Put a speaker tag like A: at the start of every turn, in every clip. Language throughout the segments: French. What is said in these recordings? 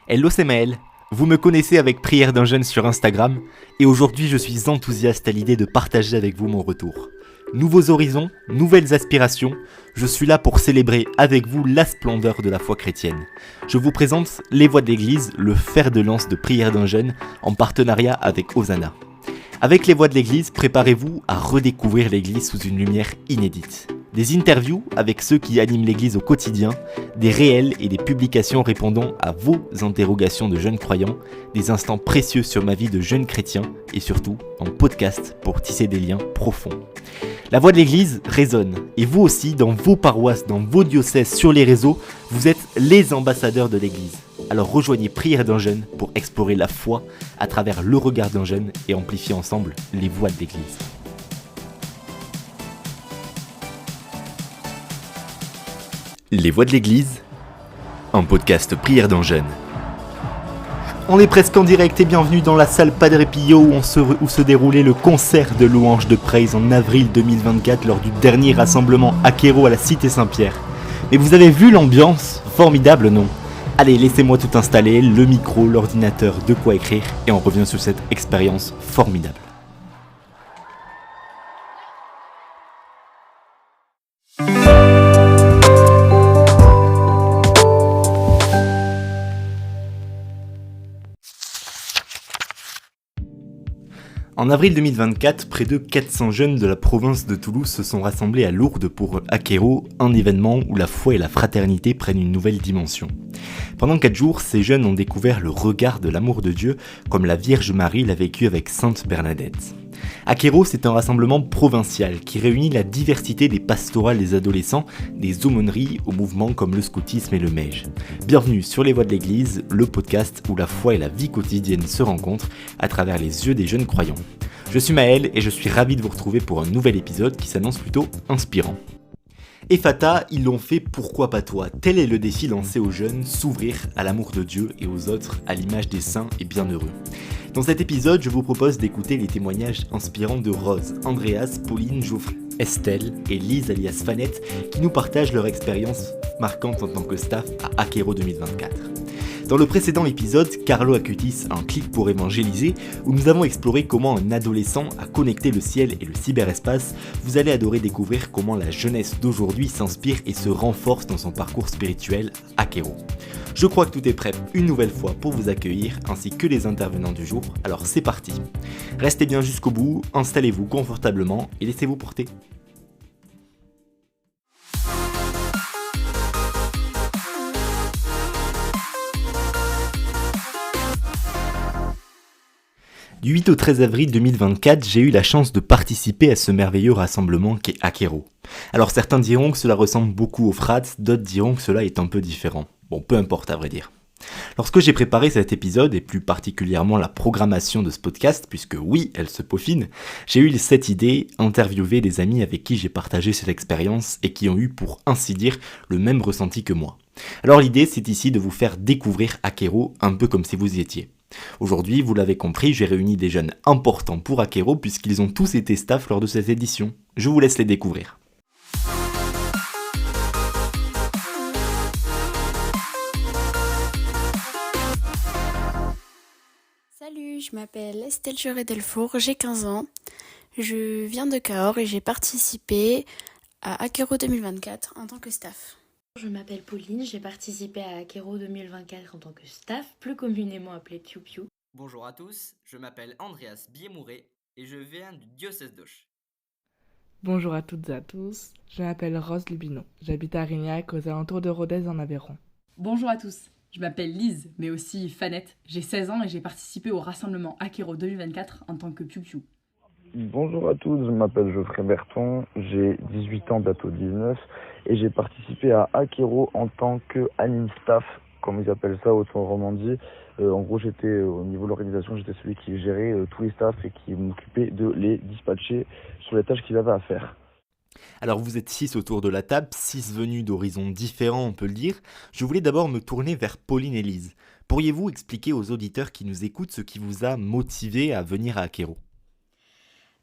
A: Hello, c'est Maël. Vous me connaissez avec Prière d'un jeune sur Instagram et aujourd'hui je suis enthousiaste à l'idée de partager avec vous mon retour. Nouveaux horizons, nouvelles aspirations, je suis là pour célébrer avec vous la splendeur de la foi chrétienne. Je vous présente Les Voix de l'Église, le fer de lance de Prière d'un jeune en partenariat avec Hosanna. Avec Les Voix de l'Église, préparez-vous à redécouvrir l'Église sous une lumière inédite. Des interviews avec ceux qui animent l'Église au quotidien, des réels et des publications répondant à vos interrogations de jeunes croyants, des instants précieux sur ma vie de jeune chrétien et surtout en podcast pour tisser des liens profonds. La voix de l'Église résonne et vous aussi, dans vos paroisses, dans vos diocèses, sur les réseaux, vous êtes les ambassadeurs de l'Église. Alors rejoignez Prière d'un jeune pour explorer la foi à travers le regard d'un jeune et amplifier ensemble les voix de l'Église. Les Voix de l'Église, un podcast Prière d'un jeune. On est presque en direct et bienvenue dans la salle Padre Pio où se déroulait le concert de louanges de praise en avril 2024 lors du dernier rassemblement Akero à la Cité Saint-Pierre. Mais vous avez vu l'ambiance ? Formidable, non ? Allez, laissez-moi tout installer, le micro, l'ordinateur, de quoi écrire et on revient sur cette expérience formidable. En avril 2024, près de 400 jeunes de la province de Toulouse se sont rassemblés à Lourdes pour Akero, un événement où la foi et la fraternité prennent une nouvelle dimension. Pendant 4 jours, ces jeunes ont découvert le regard de l'amour de Dieu comme la Vierge Marie l'a vécu avec Sainte Bernadette. Akero, c'est un rassemblement provincial qui réunit la diversité des pastorales des adolescents, des aumôneries aux mouvements comme le scoutisme et le MEJ. Bienvenue sur Les Voix de l'Église, le podcast où la foi et la vie quotidienne se rencontrent à travers les yeux des jeunes croyants. Je suis Maël et je suis ravi de vous retrouver pour un nouvel épisode qui s'annonce plutôt inspirant. Ephata, ils l'ont fait, pourquoi pas toi ? Tel est le défi lancé aux jeunes, s'ouvrir à l'amour de Dieu et aux autres à l'image des saints et bienheureux. Dans cet épisode, je vous propose d'écouter les témoignages inspirants de Rose, Andreas, Pauline, Geoffrey, Estelle et Lise alias Fanette qui nous partagent leur expérience marquante en tant que staff à Akero 2024. Dans le précédent épisode, Carlo Acutis, un clic pour évangéliser, où nous avons exploré comment un adolescent a connecté le ciel et le cyberespace, vous allez adorer découvrir comment la jeunesse d'aujourd'hui s'inspire et se renforce dans son parcours spirituel Akero. Je crois que tout est prêt une nouvelle fois pour vous accueillir, ainsi que les intervenants du jour, alors c'est parti. Restez bien jusqu'au bout, installez-vous confortablement et laissez-vous porter. Du 8 au 13 avril 2024, j'ai eu la chance de participer à ce merveilleux rassemblement qu'est Akero. Alors certains diront que cela ressemble beaucoup au Frats, d'autres diront que cela est un peu différent. Bon, peu importe à vrai dire. Lorsque j'ai préparé cet épisode, et plus particulièrement la programmation de ce podcast, puisque oui, elle se peaufine, j'ai eu cette idée, interviewer des amis avec qui j'ai partagé cette expérience et qui ont eu, pour ainsi dire, le même ressenti que moi. Alors l'idée, c'est ici de vous faire découvrir Akero un peu comme si vous y étiez. Aujourd'hui, vous l'avez compris, j'ai réuni des jeunes importants pour Akero puisqu'ils ont tous été staff lors de cette édition. Je vous laisse les découvrir.
B: Salut, je m'appelle Estelle Juret-Delfour, j'ai 15 ans. Je viens de Cahors et j'ai participé à Akero 2024 en tant que staff.
C: Je m'appelle Pauline, j'ai participé à Akero 2024 en tant que staff, plus communément appelé Piu Piu.
D: Bonjour à tous, je m'appelle Andreas Biemouret et je viens du diocèse d'Auch.
E: Bonjour à toutes et à tous, je m'appelle Rose Lubino, j'habite à Rignac aux alentours de Rodez en Aveyron.
F: Bonjour à tous, je m'appelle Lise, mais aussi Fanette, j'ai 16 ans et j'ai participé au rassemblement Akero 2024 en tant que Piu Piu.
G: Bonjour à tous, je m'appelle Geoffrey Berton, j'ai 18 ans, bientôt 19, et j'ai participé à Akero en tant que admin staff, comme ils appellent ça au Romandie. En gros, j'étais au niveau de l'organisation, j'étais celui qui gérait tous les staffs et qui m'occupait de les dispatcher sur les tâches qu'ils avaient à faire.
A: Alors vous êtes 6 autour de la table, 6 venus d'horizons différents on peut le dire. Je voulais d'abord me tourner vers Pauline et Lise. Pourriez-vous expliquer aux auditeurs qui nous écoutent ce qui vous a motivé à venir à Akero ?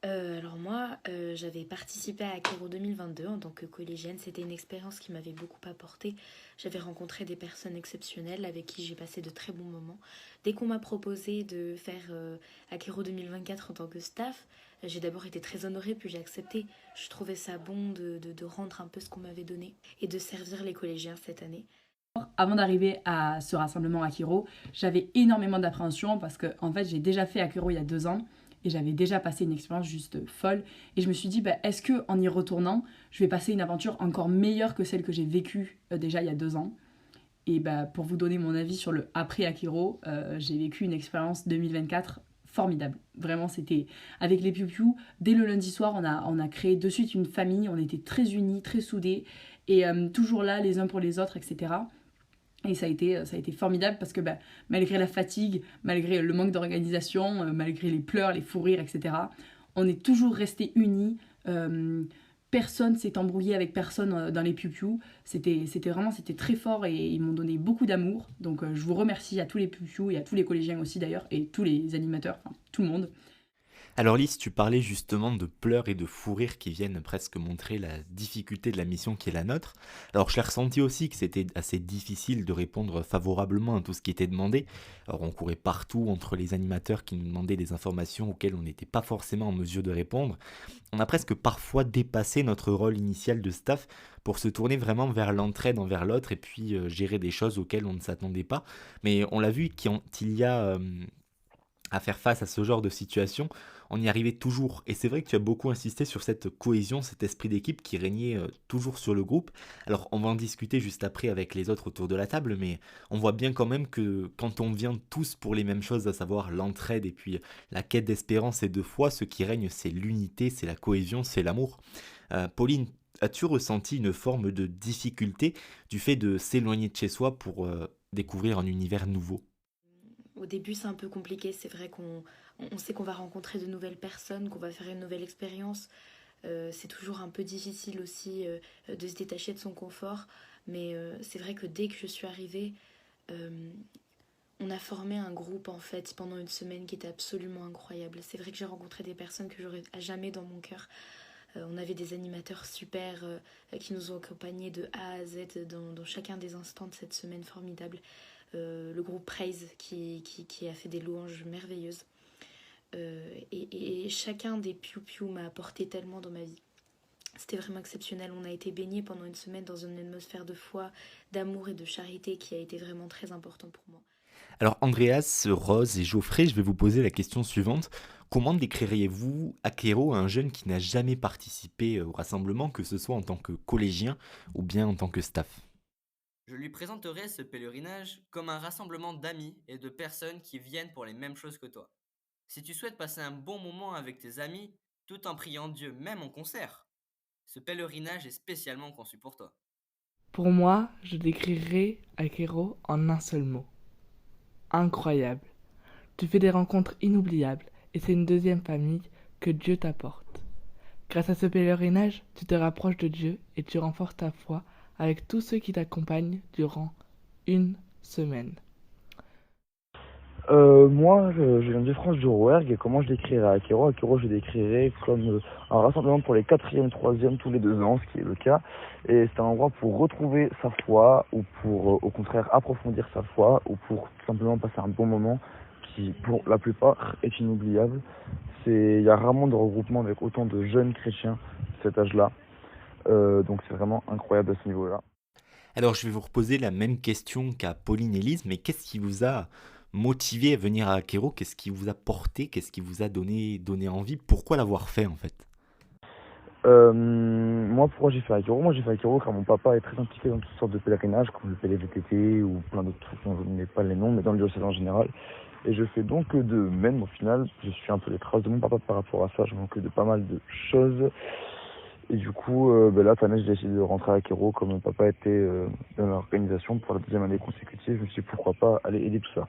C: Alors moi, j'avais participé à Akero 2022 en tant que collégienne. C'était une expérience qui m'avait beaucoup apporté. J'avais rencontré des personnes exceptionnelles avec qui j'ai passé de très bons moments. Dès qu'on m'a proposé de faire Akero 2024 en tant que staff, j'ai d'abord été très honorée, puis j'ai accepté. Je trouvais ça bon de rendre un peu ce qu'on m'avait donné et de servir les collégiens cette année.
F: Avant d'arriver à ce rassemblement Akero, j'avais énormément d'appréhension parce que en fait, j'ai déjà fait Akero il y a 2 ans et j'avais déjà passé une expérience juste folle. Et je me suis dit, est-ce qu'en y retournant, je vais passer une aventure encore meilleure que celle que j'ai vécue déjà il y a 2 ans. Et pour vous donner mon avis sur le après Akero, j'ai vécu une expérience 2024 formidable. Vraiment, c'était avec les Piu-Piu. Dès le lundi soir, on a créé de suite une famille. On était très unis, très soudés et toujours là les uns pour les autres, etc. Et ça a été formidable parce que malgré la fatigue, malgré le manque d'organisation, malgré les pleurs, les fous rires, etc., on est toujours restés unis. Personne s'est embrouillé avec personne dans les Piu-Piu. C'était très fort et ils m'ont donné beaucoup d'amour. Donc je vous remercie à tous les Piu-Piu et à tous les collégiens aussi d'ailleurs, et tous les animateurs, enfin tout le monde.
A: Alors Lise, tu parlais justement de pleurs et de fou rire qui viennent presque montrer la difficulté de la mission qui est la nôtre. Alors je l'ai ressenti aussi que c'était assez difficile de répondre favorablement à tout ce qui était demandé. Alors on courait partout entre les animateurs qui nous demandaient des informations auxquelles on n'était pas forcément en mesure de répondre. On a presque parfois dépassé notre rôle initial de staff pour se tourner vraiment vers l'entraide envers l'autre et puis gérer des choses auxquelles on ne s'attendait pas. Mais on l'a vu qu'il y a à faire face à ce genre de situation, on y arrivait toujours. Et c'est vrai que tu as beaucoup insisté sur cette cohésion, cet esprit d'équipe qui régnait toujours sur le groupe. Alors on va en discuter juste après avec les autres autour de la table, mais on voit bien quand même que quand on vient tous pour les mêmes choses, à savoir l'entraide et puis la quête d'espérance et de foi, ce qui règne c'est l'unité, c'est la cohésion, c'est l'amour. Pauline, as-tu ressenti une forme de difficulté du fait de s'éloigner de chez soi pour découvrir un univers nouveau ?
C: Au début, c'est un peu compliqué. C'est vrai qu'on sait qu'on va rencontrer de nouvelles personnes, qu'on va faire une nouvelle expérience. C'est toujours un peu difficile aussi de se détacher de son confort. Mais c'est vrai que dès que je suis arrivée, on a formé un groupe en fait pendant une semaine qui était absolument incroyable. C'est vrai que j'ai rencontré des personnes que j'aurais à jamais dans mon cœur. On avait des animateurs super qui nous ont accompagnés de A à Z dans chacun des instants de cette semaine formidable. Le groupe Praise qui a fait des louanges merveilleuses. Et chacun des Piu-Piu m'a apporté tellement dans ma vie. C'était vraiment exceptionnel. On a été baignés pendant une semaine dans une atmosphère de foi, d'amour et de charité qui a été vraiment très important pour moi.
A: Alors Andreas, Rose et Geoffrey, je vais vous poser la question suivante. Comment décririez-vous Akero à un jeune qui n'a jamais participé au rassemblement, que ce soit en tant que collégien ou bien en tant que staff ?
D: Je lui présenterai ce pèlerinage comme un rassemblement d'amis et de personnes qui viennent pour les mêmes choses que toi. Si tu souhaites passer un bon moment avec tes amis, tout en priant Dieu, même en concert, ce pèlerinage est spécialement conçu pour toi.
E: Pour moi, je décrirais Akero en un seul mot. Incroyable. Tu fais des rencontres inoubliables et c'est une deuxième famille que Dieu t'apporte. Grâce à ce pèlerinage, tu te rapproches de Dieu et tu renforces ta foi avec tous ceux qui t'accompagnent durant une semaine.
G: Moi, je viens de France de Rouergue et comment je décrirais Akero? Akero, je décrirais comme un rassemblement pour les 4e, 3e tous les 2 ans, ce qui est le cas. Et c'est un endroit pour retrouver sa foi ou pour, au contraire, approfondir sa foi ou pour tout simplement passer un bon moment qui, pour la plupart, est inoubliable. Il y a rarement de regroupement avec autant de jeunes chrétiens de cet âge-là. Donc c'est vraiment incroyable à ce niveau-là.
A: Alors je vais vous reposer la même question qu'à Pauline et Lise, mais qu'est-ce qui vous a motivé à venir à Akero? Qu'est-ce qui vous a porté? Qu'est-ce qui vous a donné envie? Pourquoi l'avoir fait en fait?
G: Moi, pourquoi j'ai fait Akero? Moi, j'ai fait Akero car mon papa est très impliqué dans toutes sortes de pèlerinages, comme le PLVTT ou plein d'autres trucs dont je ne mets pas les noms, mais dans le diocèse en général. Et je fais donc de même, au final, je suis un peu les traces de mon papa par rapport à ça, je manque de pas mal de choses. Et du coup, là, cette année, j'ai décidé de rentrer à Akero, comme mon papa était dans l'organisation pour la 2e année consécutive. Je me suis dit, pourquoi pas aller aider tout ça.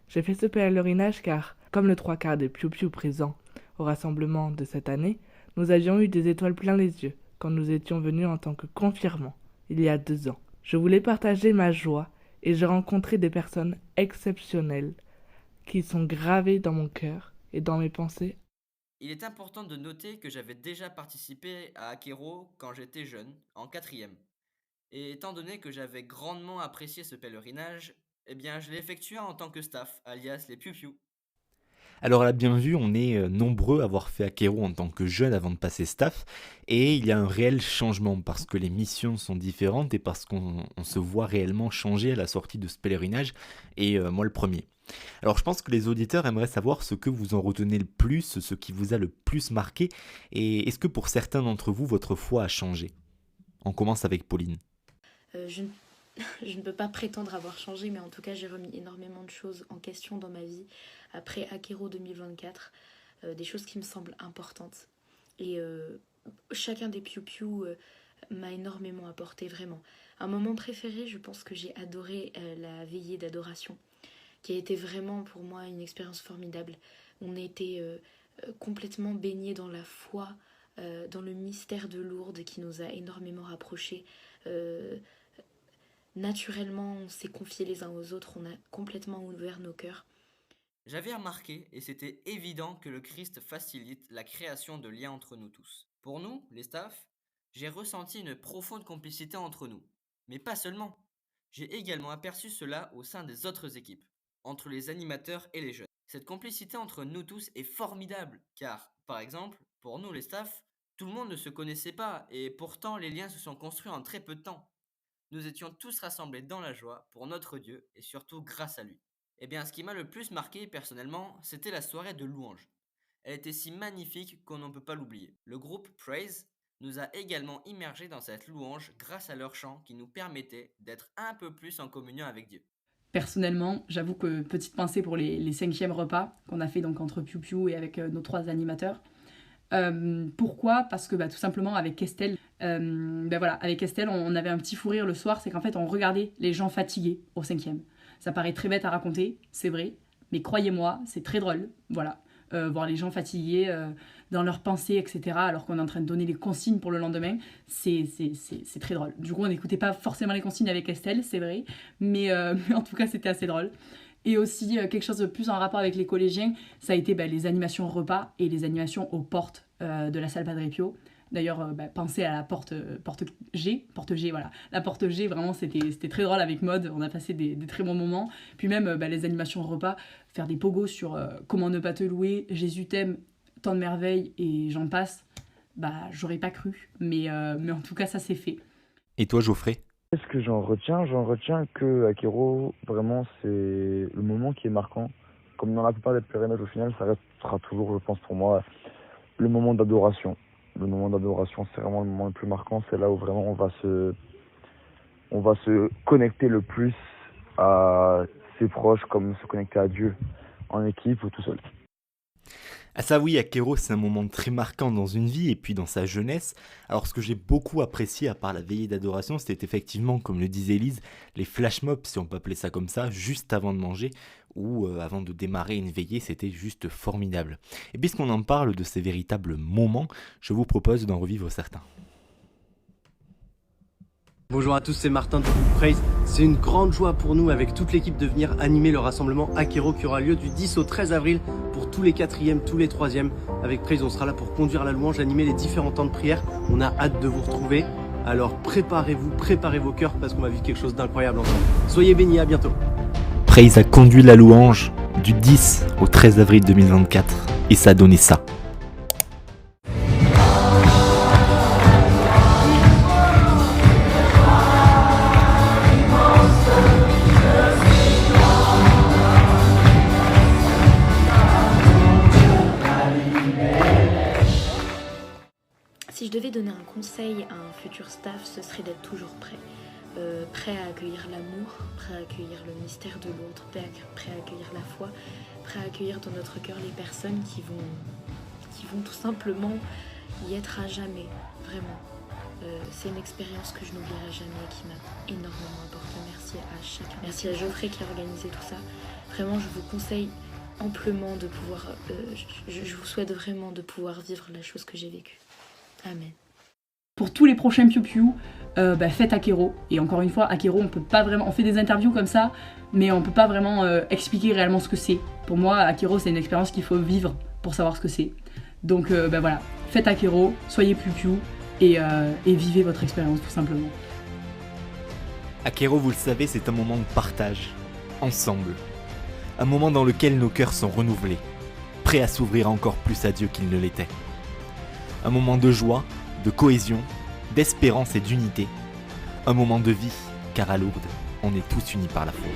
E: J'ai fait ce pèlerinage car, comme le 3/4 des Piu-Piu présents au rassemblement de cette année, nous avions eu des étoiles plein les yeux quand nous étions venus en tant que confirmants, il y a 2 ans. Je voulais partager ma joie et j'ai rencontré des personnes exceptionnelles qui sont gravées dans mon cœur et dans mes pensées.
D: Il est important de noter que j'avais déjà participé à Akero quand j'étais jeune, en 4e. Et étant donné que j'avais grandement apprécié ce pèlerinage, eh bien je l'ai effectué en tant que staff, alias les piou-piou.
A: Alors là, bien vu, on est nombreux à avoir fait Akero en tant que jeune avant de passer staff, et il y a un réel changement parce que les missions sont différentes et parce qu'on se voit réellement changer à la sortie de ce pèlerinage, et moi le premier. Alors je pense que les auditeurs aimeraient savoir ce que vous en retenez le plus, ce qui vous a le plus marqué, et est-ce que pour certains d'entre vous, votre foi a changé? On commence avec Pauline.
C: Je ne peux pas prétendre avoir changé, mais en tout cas, j'ai remis énormément de choses en question dans ma vie après Akero 2024, des choses qui me semblent importantes. Et chacun des piou-piou m'a énormément apporté, vraiment. Un moment préféré, je pense que j'ai adoré la veillée d'adoration, qui a été vraiment pour moi une expérience formidable. On a été complètement baignés dans la foi, dans le mystère de Lourdes qui nous a énormément rapprochés. Naturellement, on s'est confiés les uns aux autres, on a complètement ouvert nos cœurs.
D: J'avais remarqué, et c'était évident, que le Christ facilite la création de liens entre nous tous. Pour nous, les staffs, j'ai ressenti une profonde complicité entre nous. Mais pas seulement. J'ai également aperçu cela au sein des autres équipes, entre les animateurs et les jeunes. Cette complicité entre nous tous est formidable, car, par exemple, pour nous les staffs, tout le monde ne se connaissait pas, et pourtant les liens se sont construits en très peu de temps. Nous étions tous rassemblés dans la joie pour notre Dieu et surtout grâce à lui. Eh bien, ce qui m'a le plus marqué personnellement, c'était la soirée de louange. Elle était si magnifique qu'on ne peut pas l'oublier. Le groupe Praise nous a également immergés dans cette louange grâce à leur chant qui nous permettait d'être un peu plus en communion avec Dieu.
F: Personnellement, j'avoue que petite pensée pour les 5e repas qu'on a fait donc entre Piu Piu et avec nos 3 animateurs. Pourquoi ? Parce que tout simplement avec Estelle, avec Estelle, on avait un petit fou rire le soir, c'est qu'en fait on regardait les gens fatigués au 5e. Ça paraît très bête à raconter, c'est vrai, mais croyez-moi, c'est très drôle, voilà. Voir les gens fatigués dans leurs pensées, etc., alors qu'on est en train de donner les consignes pour le lendemain, c'est très drôle. Du coup, on n'écoutait pas forcément les consignes avec Estelle, c'est vrai, mais en tout cas, c'était assez drôle. Et aussi, quelque chose de plus en rapport avec les collégiens, ça a été les animations repas et les animations aux portes de la salle Padre Pio. D'ailleurs, pensez à la porte G, voilà. La porte G, vraiment, c'était très drôle avec Maud. On a passé des très bons moments. Puis même, les animations repas, faire des pogos sur comment ne pas te louer, Jésus t'aime, tant de merveilles, et j'en passe. J'aurais pas cru. Mais en tout cas, ça s'est fait.
A: Et toi, Geoffrey?
G: Qu'est-ce que j'en retiens? J'en retiens que Akero, vraiment, c'est le moment qui est marquant. Comme dans la plupart des pèlerinages, au final, ça restera toujours, je pense, pour moi, le moment d'adoration. Le moment d'adoration, c'est vraiment le moment le plus marquant. C'est là où vraiment on va se connecter le plus à ses proches, comme se connecter à Dieu en équipe ou tout seul.
A: Ah ça oui, Akero, c'est un moment très marquant dans une vie et puis dans sa jeunesse. Alors ce que j'ai beaucoup apprécié à part la veillée d'adoration, c'était effectivement, comme le disait Elise, les flash mobs, si on peut appeler ça comme ça, juste avant de manger ou avant de démarrer une veillée, c'était juste formidable. Et puisqu'on en parle de ces véritables moments, je vous propose d'en revivre certains.
H: Bonjour à tous, c'est Martin du groupe Praise. C'est une grande joie pour nous avec toute l'équipe de venir animer le rassemblement Akero qui aura lieu du 10 au 13 avril pour tous les 4e, tous les 3e. Avec Praise, on sera là pour conduire la louange, animer les différents temps de prière. On a hâte de vous retrouver. Alors préparez-vous, préparez vos cœurs parce qu'on va vivre quelque chose d'incroyable ensemble. Soyez bénis, à bientôt.
A: Praise a conduit la louange du 10 au 13 avril 2024 et ça a donné ça.
C: Si je devais donner un conseil à un futur staff, ce serait d'être toujours prêt. Prêt à accueillir l'amour, prêt à accueillir le mystère de l'autre, prêt à accueillir la foi, prêt à accueillir dans notre cœur les personnes qui vont tout simplement y être à jamais, vraiment. C'est une expérience que je n'oublierai jamais, qui m'a énormément apporté. Merci à chacun. Merci à Geoffrey qui a organisé tout ça. Vraiment, je vous conseille amplement de pouvoir... je vous souhaite vraiment de pouvoir vivre la chose que j'ai vécue. Amen.
F: Pour tous les prochains Piu Piu, faites Akero. Et encore une fois, Akero, on peut pas vraiment... On fait des interviews comme ça, mais on peut pas vraiment expliquer réellement ce que c'est. Pour moi, Akero, c'est une expérience qu'il faut vivre pour savoir ce que c'est. Donc voilà, faites Akero, soyez piou et vivez votre expérience tout simplement.
A: Akero, vous le savez, c'est un moment de partage, ensemble. Un moment dans lequel nos cœurs sont renouvelés, prêts à s'ouvrir encore plus à Dieu qu'ils ne l'étaient. Un moment de joie, de cohésion, d'espérance et d'unité. Un moment de vie, car à Lourdes, on est tous unis par la foi.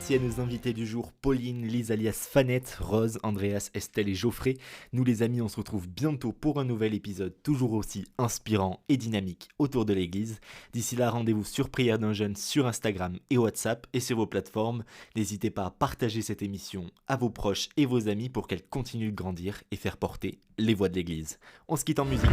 A: Merci à nos invités du jour, Pauline, Lise alias Fanette, Rose, Andreas, Estelle et Geoffrey. Nous les amis, on se retrouve bientôt pour un nouvel épisode toujours aussi inspirant et dynamique autour de l'église. D'ici là, rendez-vous sur Prière d'un jeune sur Instagram et WhatsApp et sur vos plateformes. N'hésitez pas à partager cette émission à vos proches et vos amis pour qu'elle continue de grandir et faire porter les voix de l'église. On se quitte en musique.